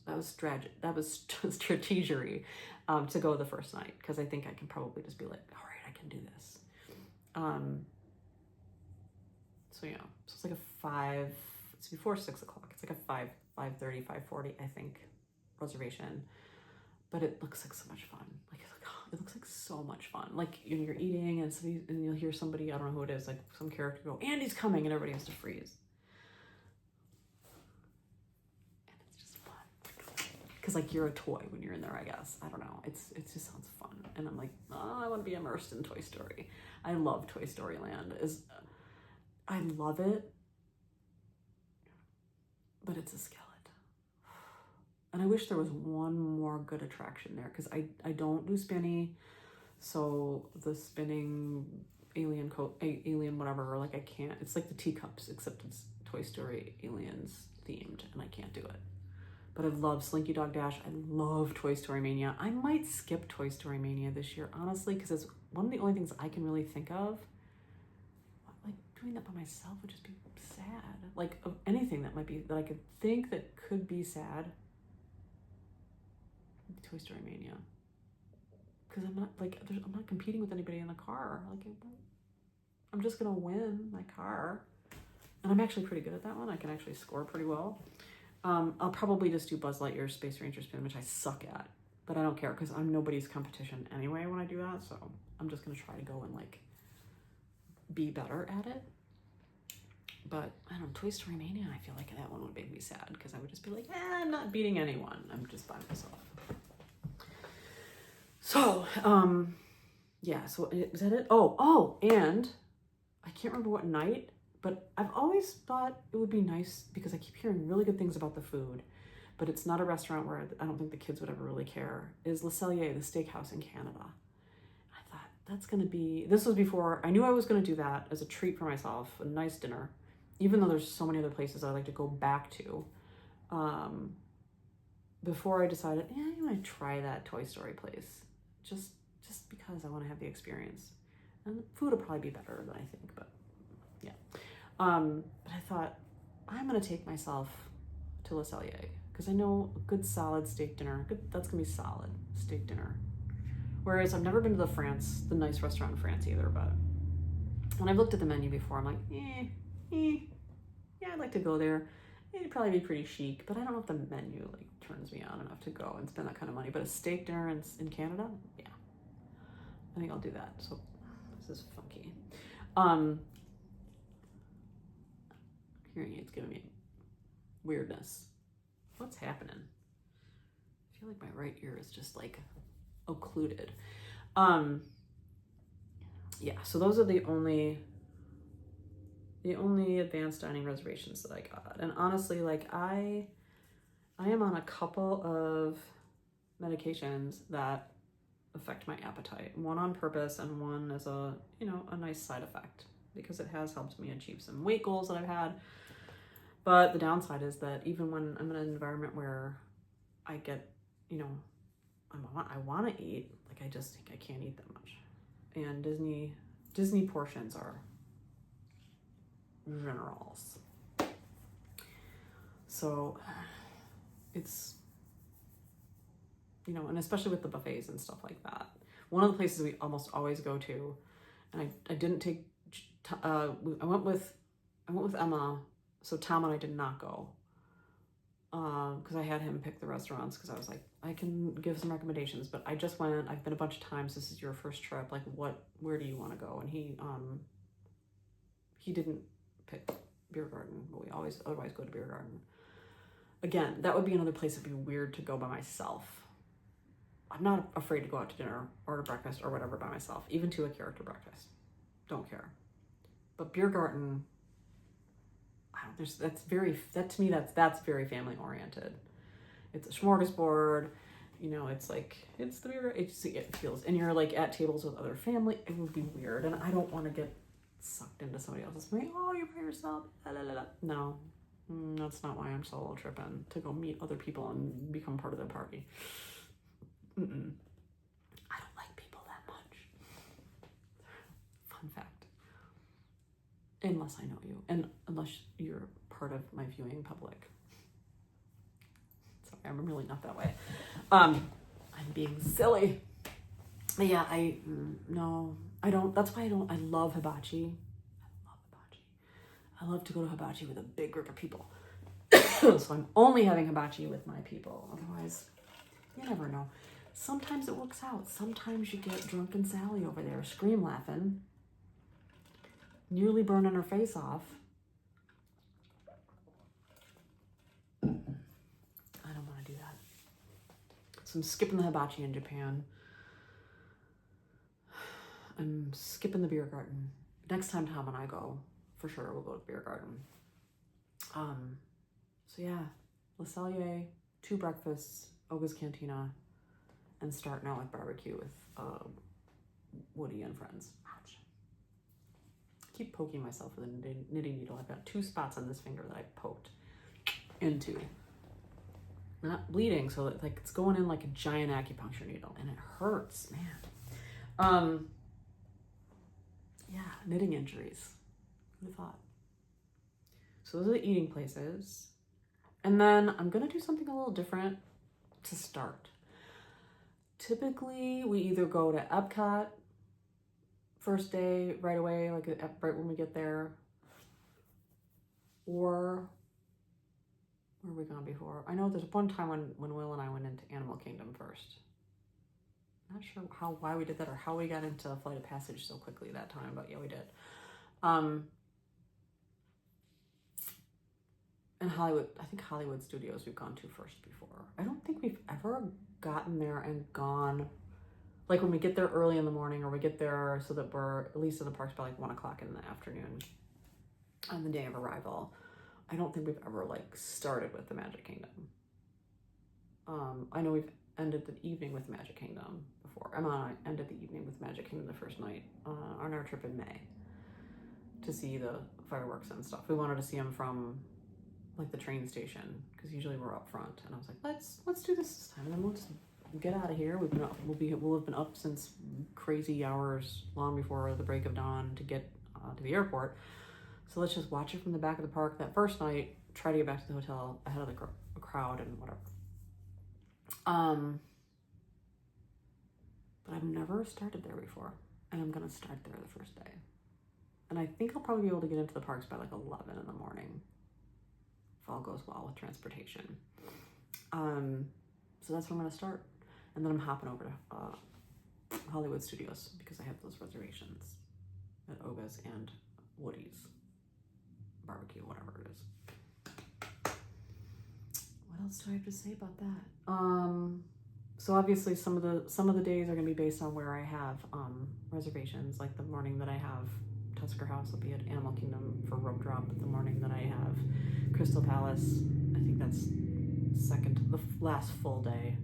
strategery to go the first night, because I think I can probably just be like, all right, I can do this. So yeah, so it's like it's before 6 o'clock. It's like a 5:30, 5:40, I think, reservation. But it looks like so much fun. Like it looks like so much fun. Like you're eating and you'll hear somebody, I don't know who it is, like some character go, Andy's coming, and everybody has to freeze. Because like you're a toy when you're in there, I guess. I don't know. It just sounds fun. And I'm like, oh, I want to be immersed in Toy Story. I love Toy Story Land. I love it, but it's a skillet. And I wish there was one more good attraction there, because I don't do spinny. So the spinning alien whatever, or like I can't. It's like the teacups, except it's Toy Story aliens themed, and I can't do it. But I've loved Slinky Dog Dash. I love Toy Story Mania. I might skip Toy Story Mania this year, honestly, because it's one of the only things I can really think of. Like, doing that by myself would just be sad. Like, of anything that might be, that I could think that could be sad. Toy Story Mania. Because I'm not, like, I'm not competing with anybody in the car. Like, I'm just going to win my car. And I'm actually pretty good at that one. I can actually score pretty well. I'll probably just do Buzz Lightyear's Space Ranger spin, which I suck at. But I don't care because I'm nobody's competition anyway when I do that. So I'm just going to try to go and, like, be better at it. But, I don't know, Toy Story Mania, I feel like that one would make me sad because I would just be like, I'm not beating anyone. I'm just by myself. So, yeah, so is that it? Oh, and I can't remember what night, but I've always thought it would be nice because I keep hearing really good things about the food, but it's not a restaurant where I don't think the kids would ever really care, is Le Cellier, the steakhouse in Canada. I thought that's going to be, this was before, I knew I was going to do that as a treat for myself, a nice dinner, even though there's so many other places I'd like to go back to. Before I decided, I want to try that Toy Story place, just because I want to have the experience. And the food will probably be better than I think, but yeah. But I thought, I'm going to take myself to Le Cellier because I know a good solid steak dinner, that's going to be solid steak dinner. Whereas I've never been to the nice restaurant in France either, but when I've looked at the menu before, I'm like, yeah, I'd like to go there. It'd probably be pretty chic, but I don't know if the menu like turns me on enough to go and spend that kind of money. But a steak dinner in Canada, yeah, I think I'll do that. So this is funky. Hearing it's giving me weirdness. What's happening? I feel like my right ear is just like occluded. Yeah, so those are the only advanced dining reservations that I got. And honestly, like I am on a couple of medications that affect my appetite. One on purpose and one as a nice side effect because it has helped me achieve some weight goals that I've had. But the downside is that even when I'm in an environment where I get, I want to eat, like I just think I can't eat that much. And Disney portions are generals. So it's, and especially with the buffets and stuff like that. One of the places we almost always go to, and I didn't take, I went with Emma, so Tom and I did not go. Because I had him pick the restaurants because I was like, I can give some recommendations, but I just went, I've been a bunch of times, this is your first trip, like where do you want to go? And he didn't pick Beer Garden, but we otherwise go to Beer Garden. Again, that would be another place that'd be weird to go by myself. I'm not afraid to go out to dinner or to breakfast or whatever by myself, even to a character breakfast. Don't care. But Beer Garden, that's very family oriented. It's a smorgasbord, it's like, it's the beer, it feels, and you're like at tables with other family, it would be weird, and I don't want to get sucked into somebody else's family. Oh, you're by yourself, la, la, la, la. No, that's not why I'm solo tripping, to go meet other people and become part of their party. I don't like people that much. Fun fact. Unless I know you, and unless you're part of my viewing public. Sorry, I'm really not that way. I'm being silly. But yeah, I don't, that's why I love hibachi. I love to go to hibachi with a big group of people. So I'm only having hibachi with my people. Otherwise, you never know. Sometimes it works out. Sometimes you get drunken Sally over there scream laughing, nearly burning her face off. I don't want to do that. So I'm skipping the hibachi in Japan. I'm skipping the Beer Garden. Next time Tom and I go, for sure we'll go to the Beer Garden. So yeah, Le Cellier, 2 breakfasts, Oga's Cantina, and starting out with barbecue with Woody and friends. Ouch. I keep poking myself with a knitting needle. I've got 2 spots on this finger that I poked into. not bleeding, so that, like, it's going in like a giant acupuncture needle, and it hurts, man. Yeah, knitting injuries. Who thought? So those are the eating places. And then I'm gonna do something a little different to start. Typically, we either go to Epcot first day right away, like right when we get there, or where have we gone before? I know there's one time when Will and I went into Animal Kingdom first. Not sure why we did that or how we got into Flight of Passage so quickly that time, but yeah, we did. And Hollywood, I think Hollywood Studios we've gone to first before. I don't think we've ever gotten there and gone, like when we get there early in the morning, or we get there so that we're at least in the parks by like 1 o'clock in the afternoon on the day of arrival. I don't think we've ever like started with the Magic Kingdom. I know we've ended the evening with Magic Kingdom before. Emma and I ended the evening with Magic Kingdom the first night on our trip in May to see the fireworks and stuff. We wanted to see them from like the train station, because usually we're up front, and I was like, let's do this time, and then we'll just get out of here. We'll have been up since crazy hours long before the break of dawn to get to the airport, so let's just watch it from the back of the park that first night, try to get back to the hotel ahead of the crowd and whatever. But I've never started there before, and I'm gonna start there the first day, and I think I'll probably be able to get into the parks by like 11 in the morning if all goes well with transportation. So that's where I'm gonna start. And then I'm hopping over to Hollywood Studios because I have those reservations at Oga's and Woody's barbecue, whatever it is. What else do I have to say about that? So obviously some of the days are gonna be based on where I have reservations. Like the morning that I have Tusker House will be at Animal Kingdom for rope drop. The morning that I have Crystal Palace, I think that's the last full day.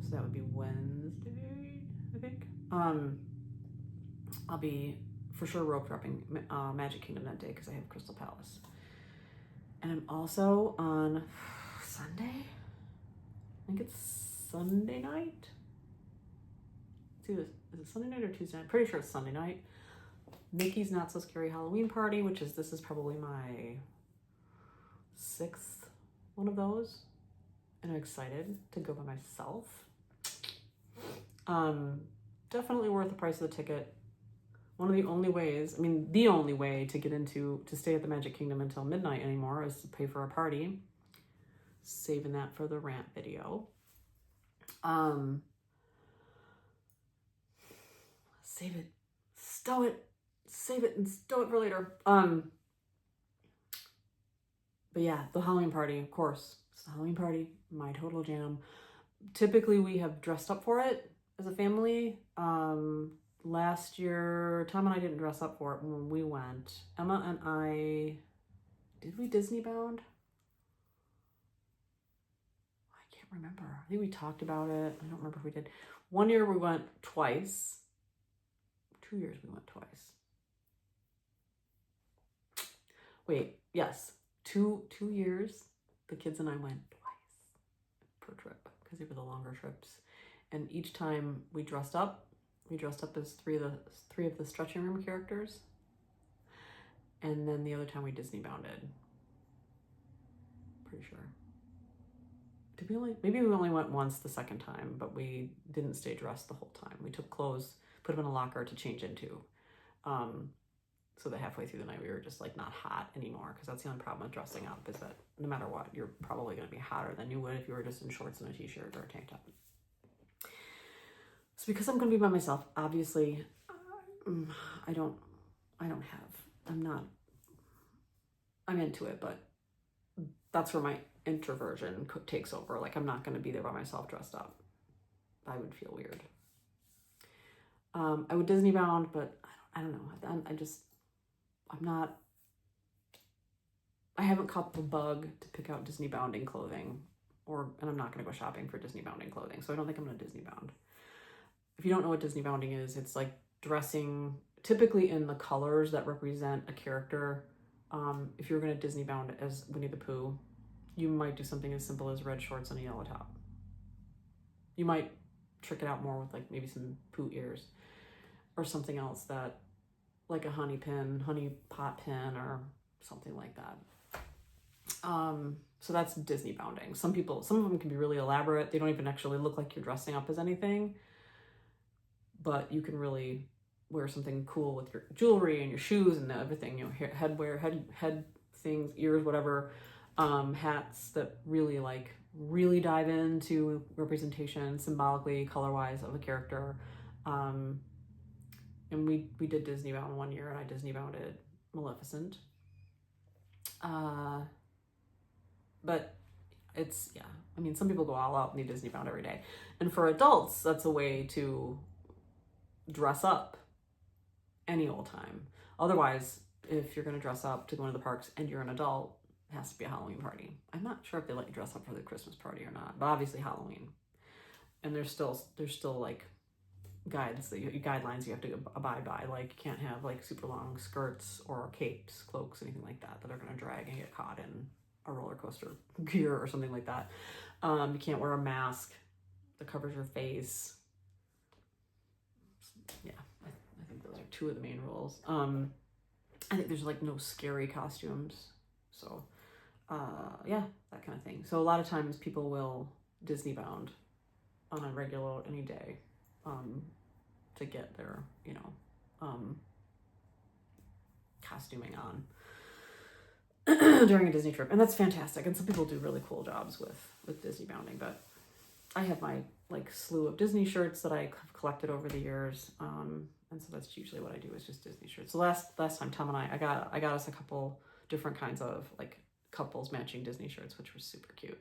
So that would be Wednesday, I think. I'll be for sure rope dropping Magic Kingdom that day because I have Crystal Palace. And I'm also on Sunday, I think it's Sunday night. Is it Sunday night or Tuesday night? I'm pretty sure it's Sunday night. Mickey's Not So Scary Halloween Party, this is probably my 6th one of those, and I'm excited to go by myself. Definitely worth the price of the ticket. One of the only ways, the only way to get to stay at the Magic Kingdom until midnight anymore is to pay for a party. Saving that for the rant video. Save it, stow it, save it and stow it for later. But yeah, the Halloween party, of course. It's the Halloween party, my total jam. Typically we have dressed up for it as a family. Last year, Tom and I didn't dress up for it when we went. Emma and I, did we Disney bound? I can't remember. I think we talked about it. I don't remember if we did. One year we went twice. 2 years we went twice. Wait, yes. Two years, the kids and I went twice per trip because they were the longer trips. And each time we dressed up as three of the stretching room characters. And then the other time we Disney bounded. Pretty sure. Maybe we only went once the second time, but we didn't stay dressed the whole time. We took clothes, put them in a locker to change into. So that halfway through the night we were just like not hot anymore, because that's the only problem with dressing up, is that no matter what, you're probably going to be hotter than you would if you were just in shorts and a t-shirt or a tank top. So because I'm going to be by myself, obviously, I'm into it, but that's where my introversion takes over. Like, I'm not going to be there by myself dressed up. I would feel weird. I would Disney bound, but I don't know. I haven't caught the bug to pick out Disney bounding clothing, and I'm not going to go shopping for Disney bounding clothing. So I don't think I'm going to Disney bound. If you don't know what Disney bounding is, it's like dressing typically in the colors that represent a character. If you're going to Disney bound as Winnie the Pooh, you might do something as simple as red shorts and a yellow top. You might trick it out more with like maybe some poo ears or something else that, like a honey pot pin or something like that. So that's Disney bounding. Some of them can be really elaborate. They don't even actually look like you're dressing up as anything, but you can really wear something cool with your jewelry and your shoes and everything, you know, head things, ears, whatever, hats that really dive into representation symbolically, color-wise of a character. And we did Disney bound one year, and I Disney bounded Maleficent. But it's, yeah, I mean, some people go all out and they Disney bound every day. And for adults, that's a way to dress up any old time. Otherwise, if you're going to dress up to go into the parks and you're an adult, it has to be a Halloween party. I'm not sure if they let you dress up for the Christmas party or not, but obviously Halloween. And there's still like guidelines you have to abide by. Like, you can't have like super long skirts or capes, cloaks, anything like that are going to drag and get caught in a roller coaster gear or something like that. You can't wear a mask that covers your face. Yeah, I think those are two of the main rules. I think there's like no scary costumes. So yeah, that kind of thing. So a lot of times people will Disney bound on a regular any day to get their, you know, costuming on during a Disney trip. And that's fantastic. And some people do really cool jobs with Disney bounding, but I have my like slew of Disney shirts that I have collected over the years. And so that's usually what I do, is just Disney shirts. So last time Tom and I got us a couple different kinds of like couples matching Disney shirts, which were super cute.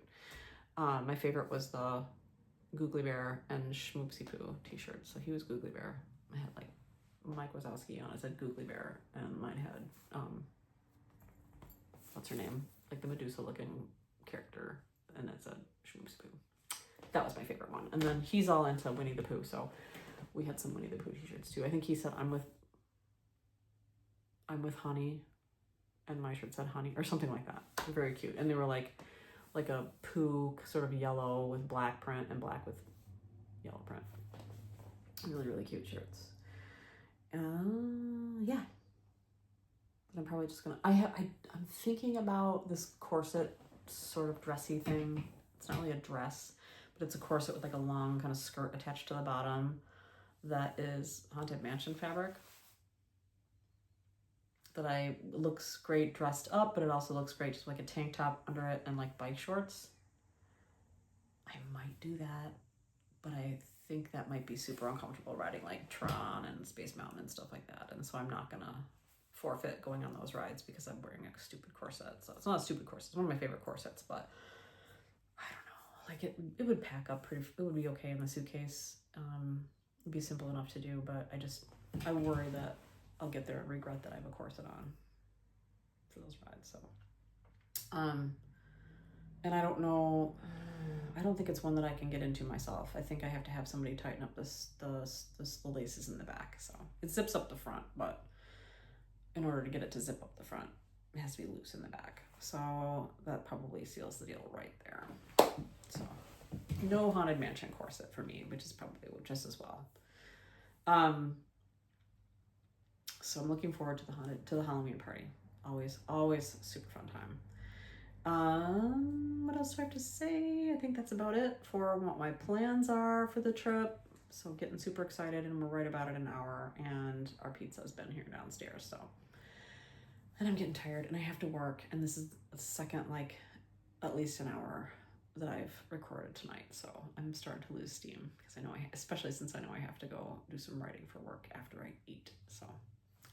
My favorite was the Googly Bear and Schmoopsy Poo t-shirt. So he was Googly Bear. I had like Mike Wazowski on. It said Googly Bear, and mine had what's her name? Like the Medusa looking character, and it said Schmoopsy Poo. That was my favorite one. And then he's all into Winnie the Pooh, so we had some Winnie the Pooh t-shirts too. I think he said I'm with Honey, and my shirt said Honey or something like that. Very cute. And they were like a Pooh sort of yellow with black print and black with yellow print. Really, really cute shirts. Yeah. But I'm probably just gonna, I'm thinking about this corset sort of dressy thing. It's not really a dress, but it's a corset with like a long kind of skirt attached to the bottom that is Haunted Mansion fabric. That looks great dressed up, but it also looks great just like a tank top under it and like bike shorts. I might do that, but I think that might be super uncomfortable riding like Tron and Space Mountain and stuff like that. And so I'm not gonna forfeit going on those rides because I'm wearing a stupid corset. So it's not a stupid corset, it's one of my favorite corsets, but I don't know, like it would pack up it would be okay in the suitcase. It'd be simple enough to do, but I worry that I'll get there and regret that I have a corset on for those rides. So, and I don't know, I don't think it's one that I can get into myself. I think I have to have somebody tighten up the laces in the back. So it zips up the front, but in order to get it to zip up the front, it has to be loose in the back. So that probably seals the deal right there. So no Haunted Mansion corset for me, which is probably just as well. So I'm looking forward to the Halloween party. Always super fun time. What else do I have to say? I think that's about it for what my plans are for the trip. So getting super excited, and we're right about at an hour, and our pizza's been here downstairs. So, and I'm getting tired, and I have to work, and this is the second, like, at least an hour that I've recorded tonight. So I'm starting to lose steam because I know especially since I know I have to go do some writing for work after I eat. So,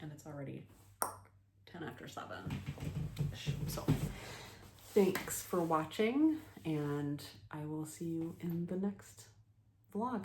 and it's already 10 after 7. So thanks for watching, and I will see you in the next vlog.